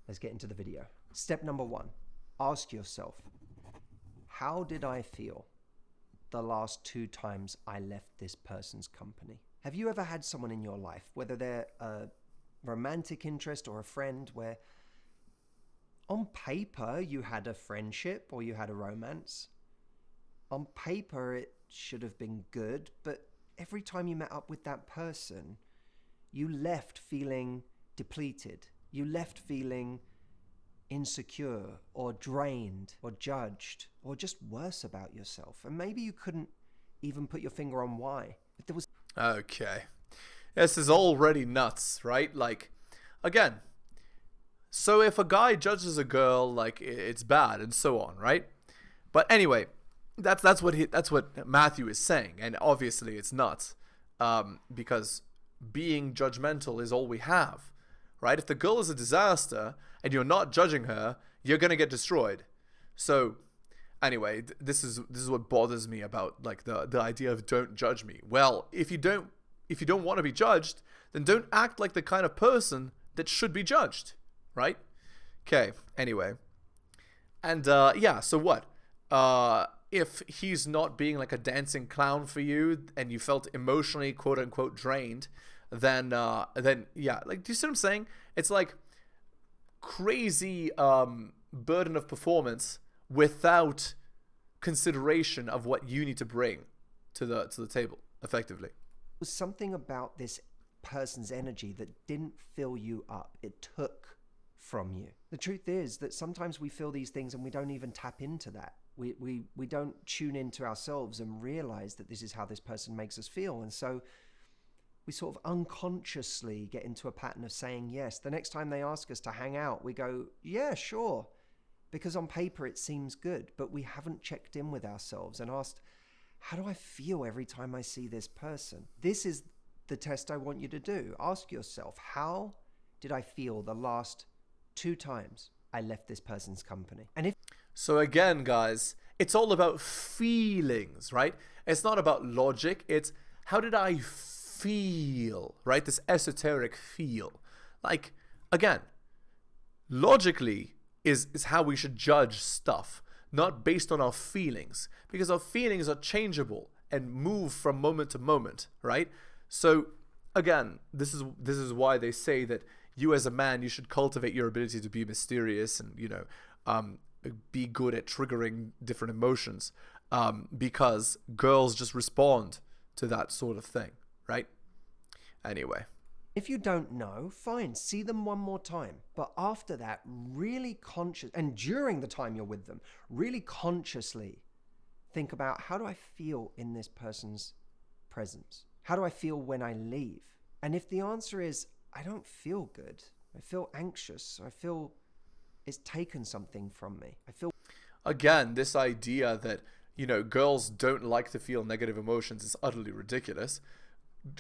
Let's get into the video. Step number 1, ask yourself, how did I feel the last 2 times I left this person's company? Have you ever had someone in your life, whether they're a romantic interest or a friend, where on paper you had a friendship or you had a romance? On paper it should have been good, but every time you met up with that person, you left feeling depleted. You left feeling insecure or drained or judged or just worse about yourself. And maybe you couldn't even put your finger on why, but there was... Okay. This is already nuts, right? Like, again, so if a guy judges a girl, like, it's bad and so on, right? But anyway, that's what Matthew is saying, and obviously it's nuts, because being judgmental is all we have, right? If the girl is a disaster and you're not judging her, you're gonna get destroyed. So anyway, this is what bothers me about, like, the idea of don't judge me. Well, if you don't want to be judged, then don't act like the kind of person that should be judged, right? Okay, anyway. And yeah, so what? If he's not being like a dancing clown for you and you felt emotionally quote unquote drained, then yeah, like, do you see what I'm saying? It's like crazy burden of performance without consideration of what you need to bring to the table effectively. Was something about this person's energy that didn't fill you up. It took from you. The truth is that sometimes we feel these things and we don't even tap into that. We don't tune into ourselves and realize that this is how this person makes us feel. And so we sort of unconsciously get into a pattern of saying yes. The next time they ask us to hang out, we go, yeah, sure. Because on paper it seems good, but we haven't checked in with ourselves and asked, how do I feel every time I see this person? This is the test I want you to do. Ask yourself, how did I feel the last 2 times I left this person's company? And if... So again, guys, it's all about feelings, right? It's not about logic. It's how did I feel, right? This esoteric feel. Like, again, logically is how we should judge stuff, not based on our feelings, because our feelings are changeable and move from moment to moment, right? So again, this is why they say that you as a man, you should cultivate your ability to be mysterious and, you know, be good at triggering different emotions, because girls just respond to that sort of thing, right? Anyway. If you don't know, fine, see them one more time. But after that, really conscious, and during the time you're with them, really consciously think about, how do I feel in this person's presence? How do I feel when I leave? And if the answer is, I don't feel good, I feel anxious, I feel it's taken something from me, I feel... Again, this idea that, you know, girls don't like to feel negative emotions is utterly ridiculous.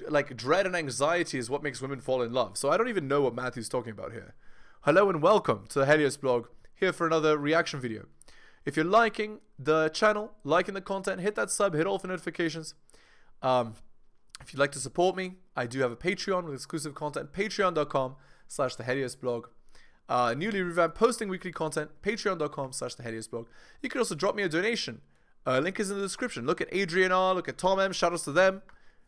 Like, dread and anxiety is what makes women fall in love. So I don't even know what Matthew's talking about here. Hello and welcome to the Helios blog, here for another reaction video. If you're liking the channel, liking the content, hit that sub, hit all the notifications. If you'd like to support me, I do have a Patreon with exclusive content, patreon.com/theheliosblog. Newly revamped posting weekly content, patreon.com/theheliosblog. You can also drop me a donation. Link is in the description. Look at Adrian R, look at Tom M, shout outs to them.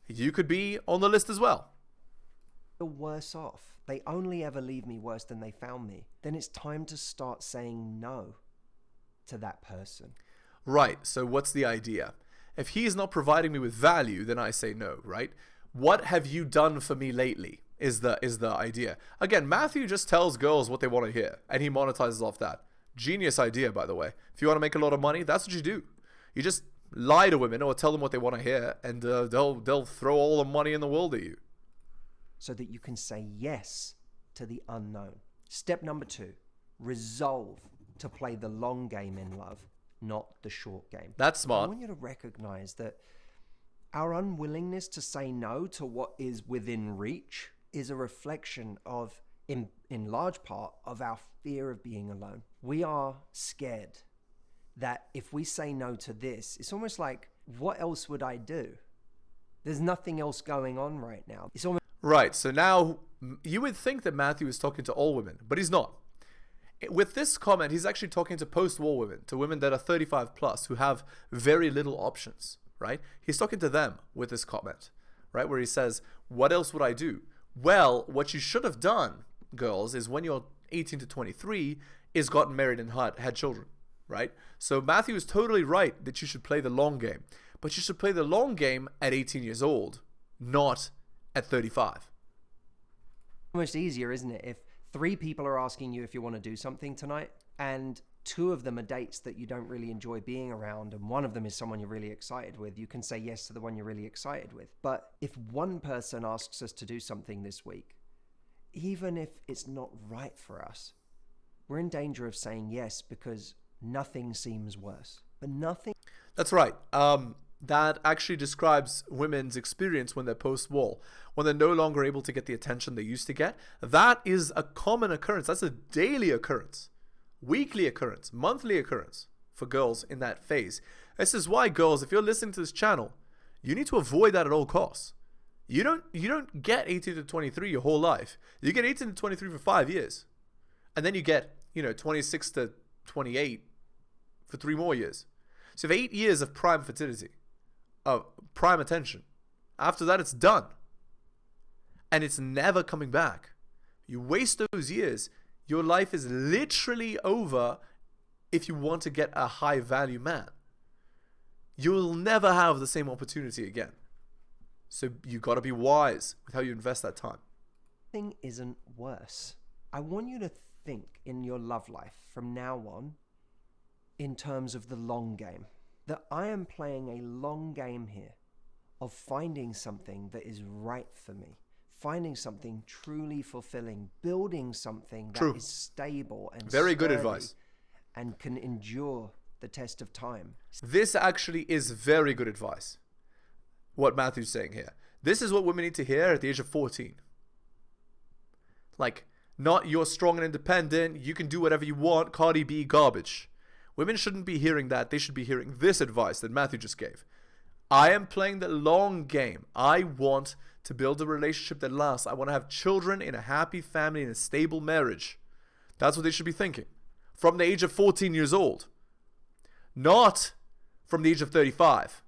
You could be on the list as well. Feel worse off. They only ever leave me worse than they found me. Then it's time to start saying no to that person. Right, so what's the idea? If he's not providing me with value, then I say no, right? What have you done for me lately is the idea. Again, Matthew just tells girls what they want to hear, and he monetizes off that. Genius idea, by the way. If you want to make a lot of money, that's what you do. You just lie to women or tell them what they want to hear, and they'll throw all the money in the world at you. So that you can say yes to the unknown. Step number 2, resolve to play the long game in love, not the short game. That's smart. I want you to recognize that our unwillingness to say no to what is within reach is a reflection of, in large part, of our fear of being alone. We are scared that if we say no to this, it's almost like, what else would I do? There's nothing else going on right now. It's almost... Right, so now you would think that Matthew is talking to all women, but he's not. With this comment, he's actually talking to post-war women, to women that are 35 plus, who have very little options, right? He's talking to them with this comment, right? Where he says, what else would I do? Well, what you should have done, girls, is when you're 18 to 23, is gotten married and had children, right? So Matthew is totally right that you should play the long game. But you should play the long game at 18 years old, not at 35. Much easier, isn't it? If 3 people are asking you if you want to do something tonight, and 2 of them are dates that you don't really enjoy being around, and 1 of them is someone you're really excited with, you can say yes to the one you're really excited with. But if 1 person asks us to do something this week, even if it's not right for us, we're in danger of saying yes because nothing seems worse. But nothing... That's right. That actually describes women's experience when they're post-war, when they're no longer able to get the attention they used to get. That is a common occurrence. That's a daily occurrence, weekly occurrence, monthly occurrence for girls in that phase. This is why, girls, if you're listening to this channel, you need to avoid that at all costs. You don't get 18 to 23 your whole life. You get 18 to 23 for 5 years. And then you get, 26 to 28 for 3 more years. So you have 8 years of prime fertility, of prime attention. After that, it's done. And it's never coming back. You waste those years, your life is literally over if you want to get a high value man. You'll never have the same opportunity again. So you got to be wise with how you invest that time. Thing isn't worse. I want you to think in your love life from now on in terms of the long game. That I am playing a long game here of finding something that is right for me, finding something truly fulfilling, building something that is stable and very good sturdy advice and can endure the test of time. This actually is very good advice, what Matthew's saying here. This is what women need to hear at the age of 14. Like, not you're strong and independent, you can do whatever you want, Cardi B garbage. Women shouldn't be hearing that. They should be hearing this advice that Matthew just gave. I am playing the long game. I want to build a relationship that lasts. I want to have children in a happy family, in a stable marriage. That's what they should be thinking. From the age of 14 years old. Not from the age of 35.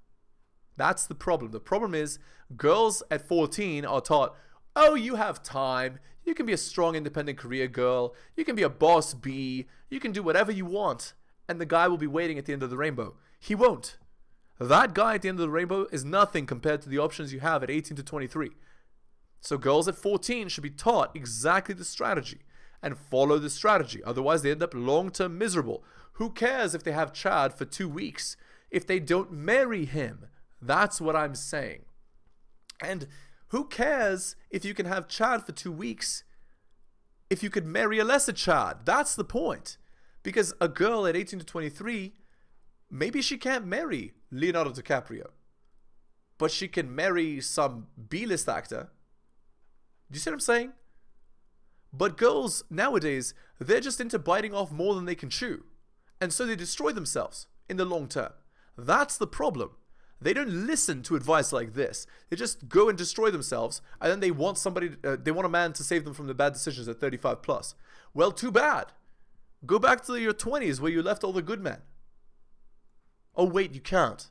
That's the problem. The problem is girls at 14 are taught, oh, you have time. You can be a strong, independent career girl. You can be a boss bee. You can do whatever you want. And the guy will be waiting at the end of the rainbow. He won't. That guy at the end of the rainbow is nothing compared to the options you have at 18 to 23. So girls at 14 should be taught exactly the strategy and follow the strategy. Otherwise, they end up long-term miserable. Who cares if they have Chad for 2 weeks if they don't marry him? That's what I'm saying. And who cares if you can have Chad for 2 weeks if you could marry a lesser Chad? That's the point. Because a girl at 18 to 23, maybe she can't marry Leonardo DiCaprio, but she can marry some B-list actor. Do you see what I'm saying? But girls nowadays, they're just into biting off more than they can chew. And so they destroy themselves in the long term. That's the problem. They don't listen to advice like this. They just go and destroy themselves, and then they want they want a man to save them from the bad decisions at 35 plus. Well, too bad. Go back to your 20s where you left all the good men. Oh, wait, you can't.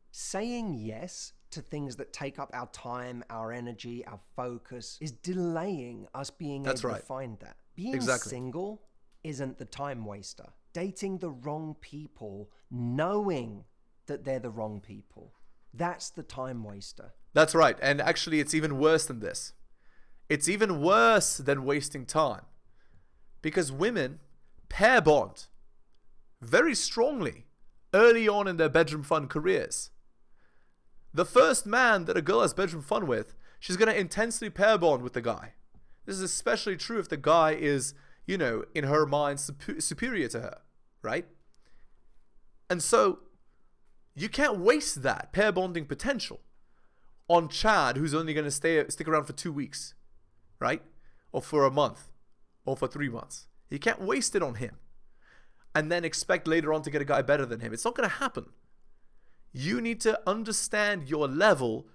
Saying yes to things that take up our time, our energy, our focus is delaying us being able to find that. Being single isn't the time waster. Dating the wrong people, knowing that they're the wrong people, that's the time waster. That's right. And actually, it's even worse than this. It's even worse than wasting time. Because women pair bond very strongly early on in their bedroom fun careers. The first man that a girl has bedroom fun with, she's going to intensely pair bond with the guy. This is especially true if the guy is, in her mind, superior to her, right? And so you can't waste that pair bonding potential on Chad, who's only going to stick around for 2 weeks, right? Or for a month, or for 3 months. You can't waste it on him and then expect later on to get a guy better than him. It's not going to happen. You need to understand your level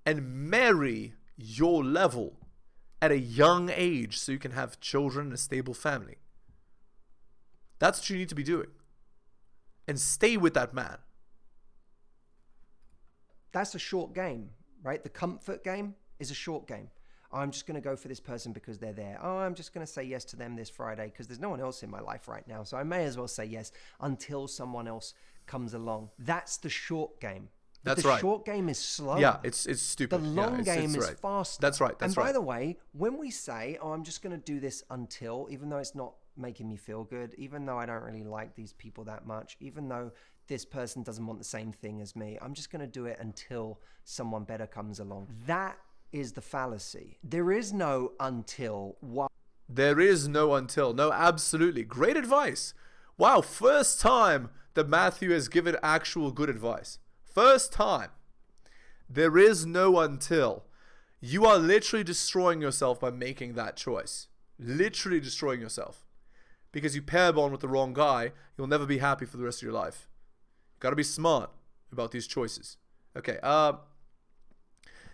and marry your level at a young age so you can have children and a stable family. That's what you need to be doing. And stay with that man. That's a short game, right? The comfort game is a short game. I'm just going to go for this person because they're there. Oh, I'm just going to say yes to them this Friday because there's no one else in my life right now. So I may as well say yes until someone else comes along. That's the short game. That's the right. short game is slow. Yeah, it's stupid. The long game is right. faster. That's right. And by the way, when we say, oh, I'm just going to do this until, even though it's not making me feel good, even though I don't really like these people that much, even though this person doesn't want the same thing as me, I'm just going to do it until someone better comes along. That is the fallacy. There is no until. There is no until. No, absolutely. Great advice. Wow, first time that Matthew has given actual good advice. First time. There is no until. You are literally destroying yourself by making that choice. Literally destroying yourself. Because you pair bond with the wrong guy, you'll never be happy for the rest of your life. You gotta be smart about these choices. Okay,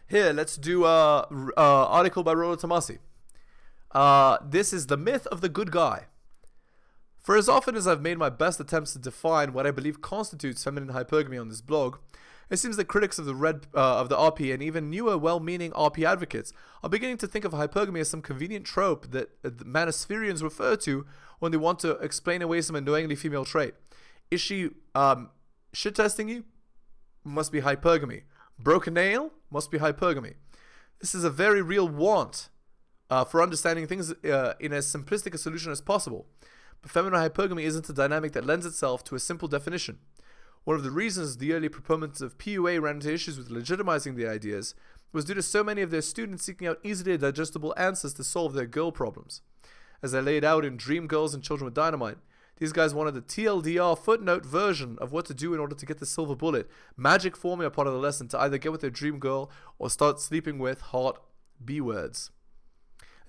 here, let's do an article by Rollo Tomasi. This is The Myth of the Good Guy. For as often as I've made my best attempts to define what I believe constitutes feminine hypergamy on this blog, it seems that critics of the RP and even newer well-meaning RP advocates are beginning to think of hypergamy as some convenient trope that the Manospherians refer to when they want to explain away some annoyingly female trait. Is she shit-testing you? Must be hypergamy. Broken nail? Must be hypergamy. This is a very real want for understanding things in as simplistic a solution as possible. But feminine hypergamy isn't a dynamic that lends itself to a simple definition. One of the reasons the early proponents of PUA ran into issues with legitimizing the ideas was due to so many of their students seeking out easily digestible answers to solve their girl problems. As I laid out in Dream Girls and Children with Dynamite, these guys wanted a TLDR footnote version of what to do in order to get the silver bullet, magic formula part of the lesson to either get with their dream girl or start sleeping with hot B-words.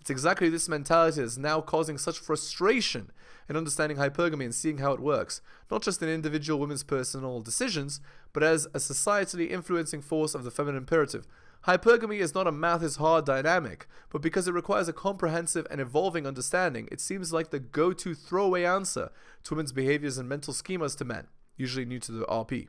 It's exactly this mentality that's now causing such frustration in understanding hypergamy and seeing how it works, not just in individual women's personal decisions, but as a societally influencing force of the feminine imperative. Hypergamy is not a math is hard dynamic, but because it requires a comprehensive and evolving understanding, it seems like the go-to throwaway answer to women's behaviors and mental schemas to men, usually new to the RP,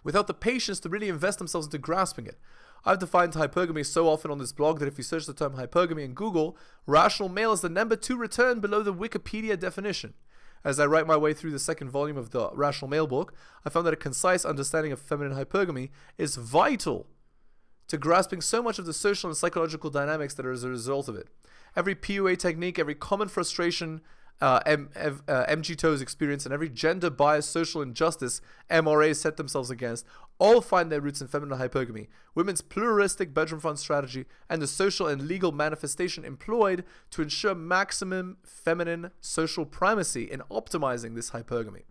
without the patience to really invest themselves into grasping it. I've defined hypergamy so often on this blog that if you search the term hypergamy in Google, rational male is the number 2 return below the Wikipedia definition. As I write my way through the second volume of the Rational Male book, I found that a concise understanding of feminine hypergamy is vital to grasping so much of the social and psychological dynamics that are as a result of it. Every PUA technique, every common frustration MGTOWs experience, and every gender-biased social injustice MRAs set themselves against all find their roots in feminine hypergamy, women's pluralistic bedroom fund strategy, and the social and legal manifestation employed to ensure maximum feminine social primacy in optimizing this hypergamy.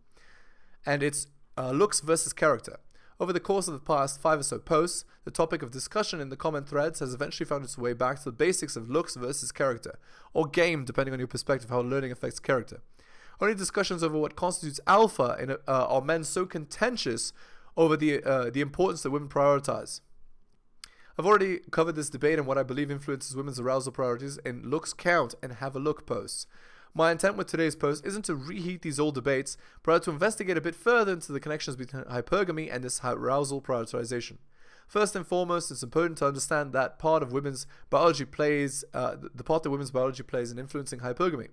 And it's looks versus character. Over the course of the past 5 or so posts, the topic of discussion in the comment threads has eventually found its way back to the basics of looks versus character, or game, depending on your perspective how learning affects character. Only discussions over what constitutes alpha are men so contentious over the importance that women prioritize. I've already covered this debate and what I believe influences women's arousal priorities in Looks Count and Have a Look posts. My intent with today's post isn't to reheat these old debates, but rather to investigate a bit further into the connections between hypergamy and this arousal prioritization. First and foremost, it's important to understand that part of women's biology plays, the part that women's biology plays in influencing hypergamy,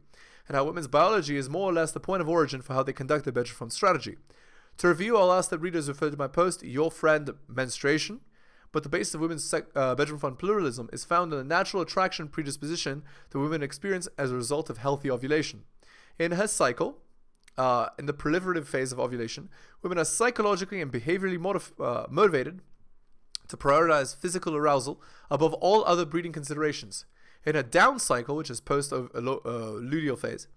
and how women's biology is more or less the point of origin for how they conduct their bedroom fund strategy. To review, I'll ask that readers refer to my post, Your Friend Menstruation, but the basis of women's bedroom fund pluralism is found in the natural attraction predisposition that women experience as a result of healthy ovulation. In her cycle, in the proliferative phase of ovulation, women are psychologically and behaviorally motivated to prioritize physical arousal above all other breeding considerations. In a down cycle, which is post-luteal phase,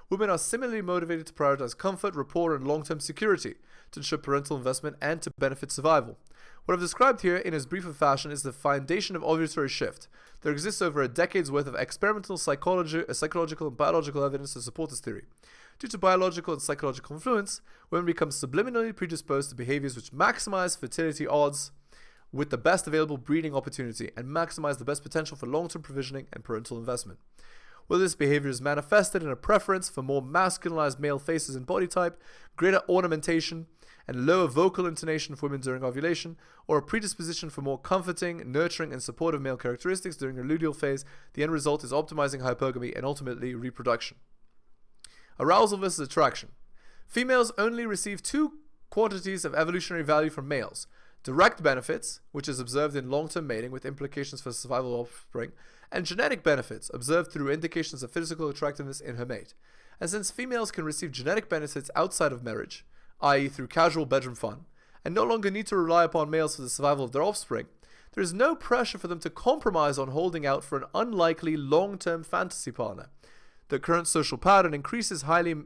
women are similarly motivated to prioritize comfort, rapport, and long-term security to ensure parental investment and to benefit survival. What I've described here in as brief a fashion is the foundation of ovulatory shift. There exists over a decade's worth of experimental psychological and biological evidence to support this theory. Due to biological and psychological influence, women become subliminally predisposed to behaviors which maximize fertility odds with the best available breeding opportunity and maximize the best potential for long-term provisioning and parental investment. whether this behavior is manifested in a preference for more masculinized male faces and body type, greater ornamentation, and lower vocal intonation for women during ovulation, or a predisposition for more comforting, nurturing, and supportive male characteristics during the luteal phase. The end result is optimizing hypergamy and ultimately reproduction. Arousal versus attraction. Females only receive two quantities of evolutionary value from males: direct benefits, which is observed in long-term mating with implications for survival of offspring, and genetic benefits, observed through indications of physical attractiveness in her mate. And since females can receive genetic benefits outside of marriage, i.e. through casual bedroom fun, and no longer need to rely upon males for the survival of their offspring, there is no pressure for them to compromise on holding out for an unlikely long-term fantasy partner. The current social pattern increases highly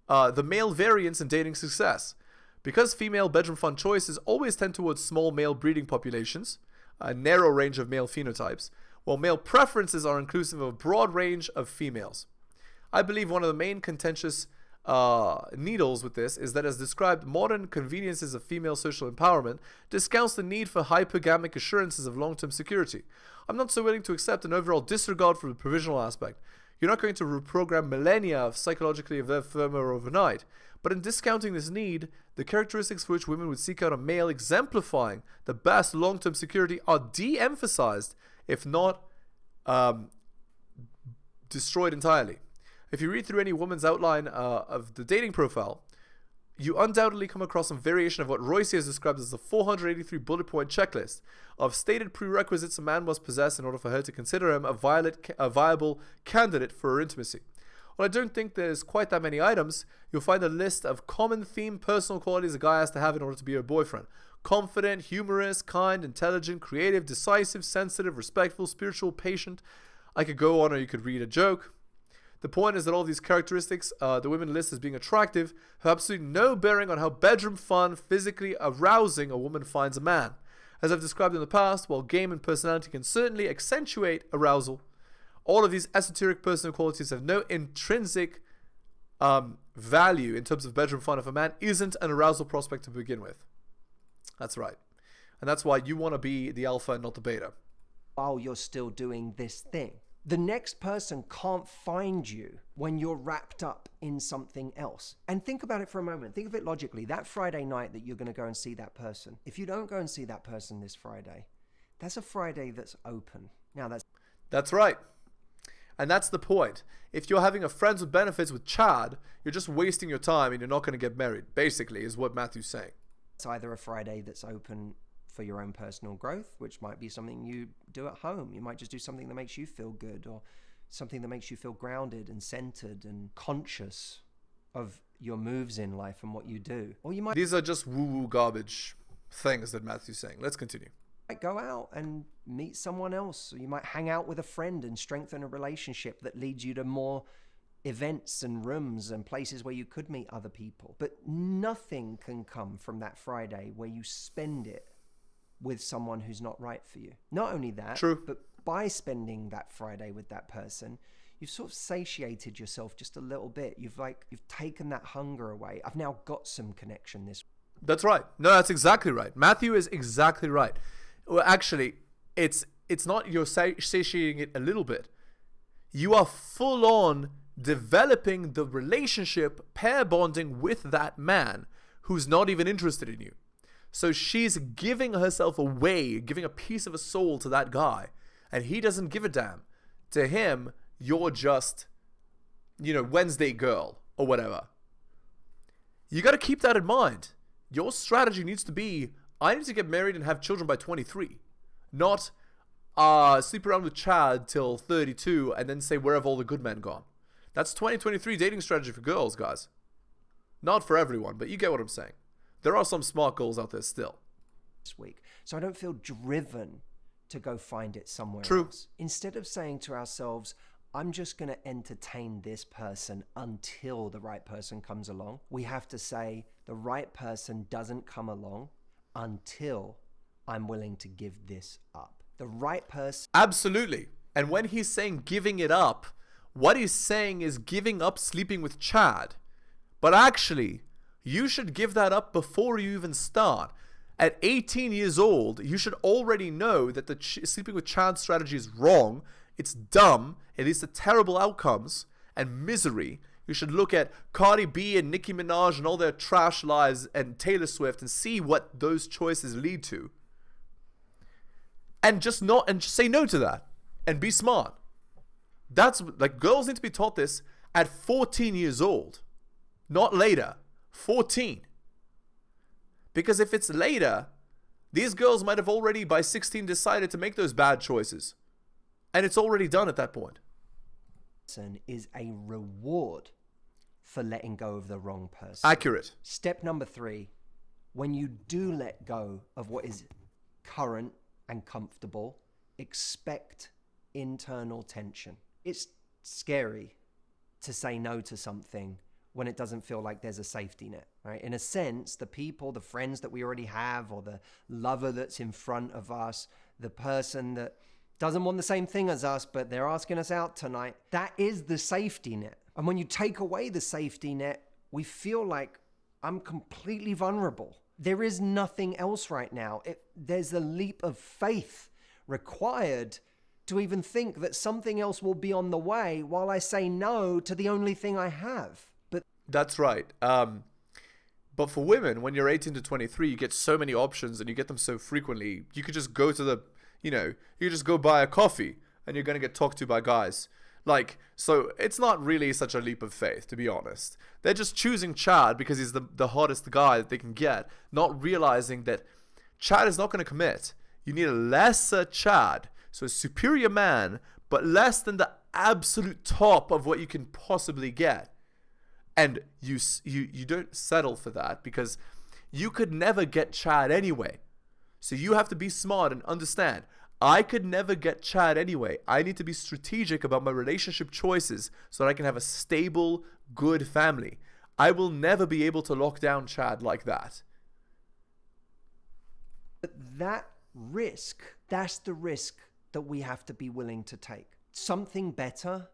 the male variance in dating success. Because female bedroom fun choices always tend towards small male breeding populations, a narrow range of male phenotypes, while male preferences are inclusive of a broad range of females. I believe one of the main contentious needles with this is that, as described, modern conveniences of female social empowerment discounts the need for hypergamic assurances of long-term security. I'm not so willing to accept an overall disregard for the provisional aspect. You're not going to reprogram millennia of psychologically of their firmware overnight, but in discounting this need, the characteristics for which women would seek out a male exemplifying the best long-term security are de-emphasized, if not destroyed entirely. If you read through any woman's outline of the dating profile, you undoubtedly come across some variation of what Royce has described as the 483 bullet point checklist of stated prerequisites a man must possess in order for her to consider him a viable candidate for her intimacy. While I don't think there's quite that many items, you'll find a list of common theme personal qualities a guy has to have in order to be your boyfriend. Confident, humorous, kind, intelligent, creative, decisive, sensitive, respectful, spiritual, patient. I could go on, or you could read a joke. The point is that all these characteristics the women list as being attractive have absolutely no bearing on how bedroom fun, physically arousing a woman finds a man. As I've described in the past, while game and personality can certainly accentuate arousal, all of these esoteric personal qualities have no intrinsic value in terms of bedroom fun if a man isn't an arousal prospect to begin with. That's right. And that's why you want to be the alpha and not the beta. While you're still doing this thing. The next person can't find you when you're wrapped up in something else. And think about it for a moment. Think of it logically. That Friday night that you're going to go and see that person. If you don't go and see that person this Friday, that's a Friday that's open. Now That's right. And that's the point. If you're having a friends with benefits with Chad, you're just wasting your time and you're not going to get married, basically, is what Matthew's saying. It's either a Friday that's open for your own personal growth, which might be something you do at home. You might just do something that makes you feel good, or something that makes you feel grounded and centered and conscious of your moves in life and what you do. Or you might... These are just woo-woo garbage things that Matthew's saying. Let's continue. Might go out and meet someone else, or you might hang out with a friend and strengthen a relationship that leads you to more events and rooms and places where you could meet other people. But nothing can come from that Friday where you spend it with someone who's not right for you. Not only that, True. But by spending that Friday with that person, you've sort of satiated yourself just a little bit. You've taken that hunger away. I've now got some connection this. That's right. No, that's exactly right. Matthew is exactly right. Well, actually, it's not you're satiating it a little bit. You are full on developing the relationship, pair bonding with that man who's not even interested in you. So she's giving herself away, giving a piece of a soul to that guy, and he doesn't give a damn. To him, you're just, Wednesday girl or whatever. You got to keep that in mind. Your strategy needs to be, I need to get married and have children by 23. Not sleep around with Chad till 32 and then say, where have all the good men gone? That's 2023 dating strategy for girls, guys. Not for everyone, but you get what I'm saying. There are some smart girls out there still. This week. So I don't feel driven to go find it somewhere True. else. Instead of saying to ourselves, I'm just going to entertain this person until the right person comes along, we have to say the right person doesn't come along until I'm willing to give this up. The right person. Absolutely. And when he's saying giving it up, what he's saying is giving up sleeping with Chad. But actually, you should give that up before you even start. At 18 years old, you should already know that the sleeping with Chad strategy is wrong. It's dumb. It leads to terrible outcomes and misery. You should look at Cardi B and Nicki Minaj and all their trash lives and Taylor Swift and see what those choices lead to. And just say no to that and be smart. That's like, girls need to be taught this at 14 years old, not later. 14. Because if it's later, these girls might have already by 16 decided to make those bad choices. And it's already done at that point. Is a reward for letting go of the wrong person. Accurate. Step number 3, when you do let go of what is current and comfortable, expect internal tension. It's scary to say no to something when it doesn't feel like there's a safety net, right? In a sense, the people, the friends that we already have, or the lover that's in front of us, the person that doesn't want the same thing as us, but they're asking us out tonight, that is the safety net. And when you take away the safety net, we feel like I'm completely vulnerable. There is nothing else right now. There's a leap of faith required to even think that something else will be on the way while I say no to the only thing I have. But that's right. But for women, when you're 18 to 23, you get so many options and you get them so frequently. You could just go to the, you could just go buy a coffee and you're going to get talked to by guys. Like, so it's not really such a leap of faith, to be honest. They're just choosing Chad because he's the hottest guy that they can get, not realizing that Chad is not going to commit. You need a lesser Chad, so a superior man, but less than the absolute top of what you can possibly get. And you don't settle for that because you could never get Chad anyway. So you have to be smart and understand, I could never get Chad anyway. I need to be strategic about my relationship choices so that I can have a stable, good family. I will never be able to lock down Chad like that. But that risk, that's the risk that we have to be willing to take. Something better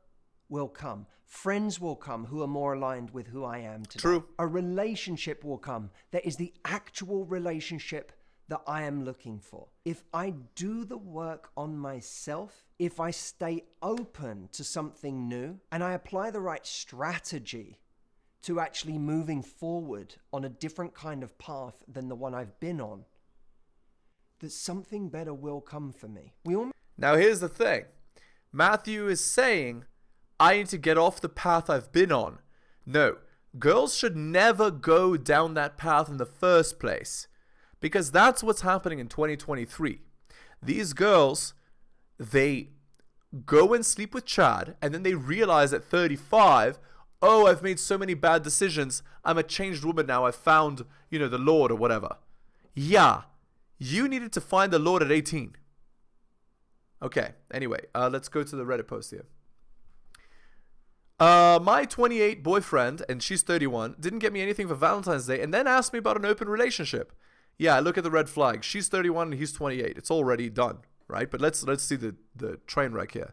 will come. Friends will come who are more aligned with who I am today. True. A relationship will come that is the actual relationship that I am looking for. If I do the work on myself, if I stay open to something new, and I apply the right strategy to actually moving forward on a different kind of path than the one I've been on, that something better will come for me. Now here's the thing. Matthew is saying, I need to get off the path I've been on. No, girls should never go down that path in the first place. Because that's what's happening in 2023. These girls, they go and sleep with Chad, and then they realize at 35, oh, I've made so many bad decisions. I'm a changed woman now. I've found, the Lord or whatever. Yeah, you needed to find the Lord at 18. Okay, anyway, let's go to the Reddit post here. My 28 boyfriend, and she's 31, didn't get me anything for Valentine's Day and then asked me about an open relationship. Yeah, look at the red flag. She's 31 and he's 28. It's already done, right? But let's see the train wreck here.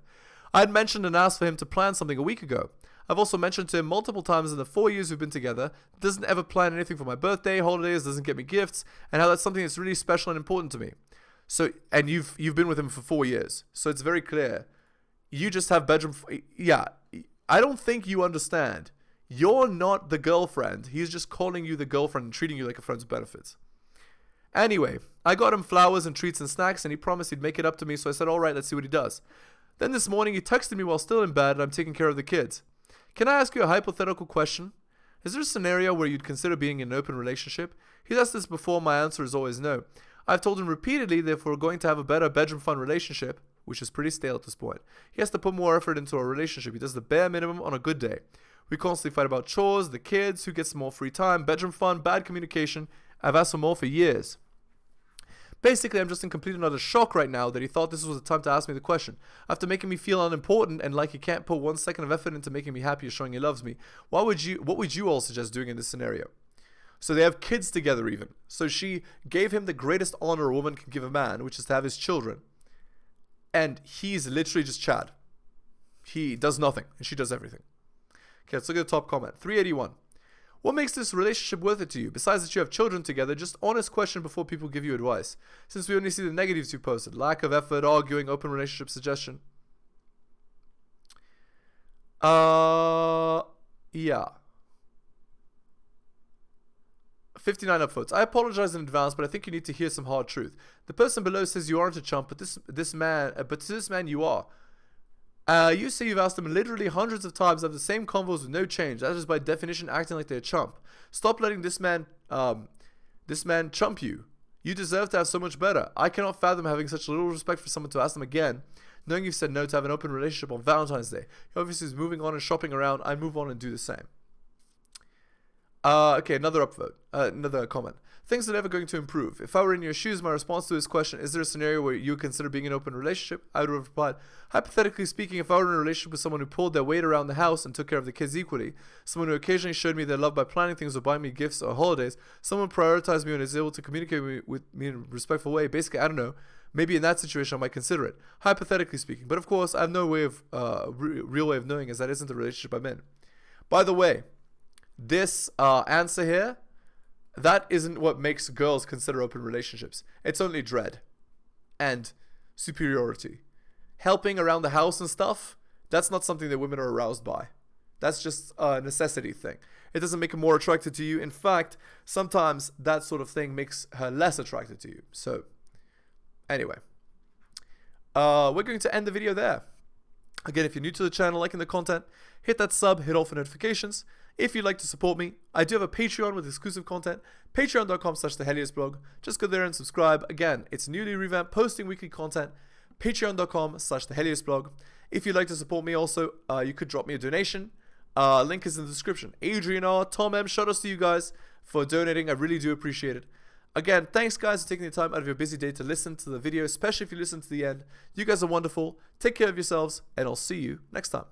I had mentioned and asked for him to plan something a week ago. I've also mentioned to him multiple times in the 4 years we've been together, doesn't ever plan anything for my birthday, holidays, doesn't get me gifts, and how that's something that's really special and important to me. So, and you've been with him for 4 years, so it's very clear. You just have bedroom. Yeah, I don't think you understand. You're not the girlfriend. He's just calling you the girlfriend and treating you like a friend with benefits. Anyway, I got him flowers and treats and snacks, and he promised he'd make it up to me, so I said, all right, let's see what he does. Then this morning, he texted me while still in bed, and I'm taking care of the kids. Can I ask you a hypothetical question? Is there a scenario where you'd consider being in an open relationship? He's asked this before, my answer is always no. I've told him repeatedly that if we're going to have a better bedroom fun relationship, which is pretty stale at this point, he has to put more effort into our relationship. He does the bare minimum on a good day. We constantly fight about chores, the kids, who gets more free time, bedroom fun, bad communication. I've asked for more for years. Basically, I'm just in complete and utter shock right now that he thought this was the time to ask me the question. After making me feel unimportant and like he can't put 1 second of effort into making me happy or showing he loves me, what would you all suggest doing in this scenario? So they have kids together even. So she gave him the greatest honor a woman can give a man, which is to have his children. And he's literally just Chad. He does nothing and she does everything. Okay, let's look at the top comment. 381. What makes this relationship worth it to you? Besides that you have children together, just honest question before people give you advice. Since we only see the negatives you posted. Lack of effort, arguing, open relationship suggestion. Yeah. 59 upvotes. I apologize in advance, but I think you need to hear some hard truth. The person below says you aren't a chump, but to this man you are. You say you've asked them literally hundreds of times, have the same convos with no change. That is by definition acting like they're a chump. Stop letting this man chump you. You deserve to have so much better. I cannot fathom having such little respect for someone to ask them again, knowing you've said no to have an open relationship on Valentine's Day. He obviously is moving on and shopping around. I move on and do the same. Okay, another upvote. Another comment. Things are never going to improve. If I were in your shoes, my response to his question, is there a scenario where you would consider being in an open relationship? I would have replied, hypothetically speaking, if I were in a relationship with someone who pulled their weight around the house and took care of the kids equally, someone who occasionally showed me their love by planning things or buying me gifts or holidays, someone who prioritized me and is able to communicate with me in a respectful way, basically, I don't know, maybe in that situation I might consider it, hypothetically speaking. But of course, I have no way of, real way of knowing, as that isn't the relationship I'm in. By the way, this answer here, that isn't what makes girls consider open relationships. It's only dread and superiority. Helping around the house and stuff, that's not something that women are aroused by. That's just a necessity thing. It doesn't make her more attracted to you. In fact, sometimes that sort of thing makes her less attracted to you. So, anyway, we're going to end the video there. Again, if you're new to the channel, liking the content, hit that sub, hit all for notifications. If you'd like to support me, I do have a Patreon with exclusive content, patreon.com/theheliosblog. Just go there and subscribe. Again, it's newly revamped, posting weekly content, patreon.com/theheliosblog. If you'd like to support me also, you could drop me a donation. Link is in the description. Adrian R, Tom M, shout outs to you guys for donating. I really do appreciate it. Again, thanks guys for taking the time out of your busy day to listen to the video, especially if you listen to the end. You guys are wonderful. Take care of yourselves, and I'll see you next time.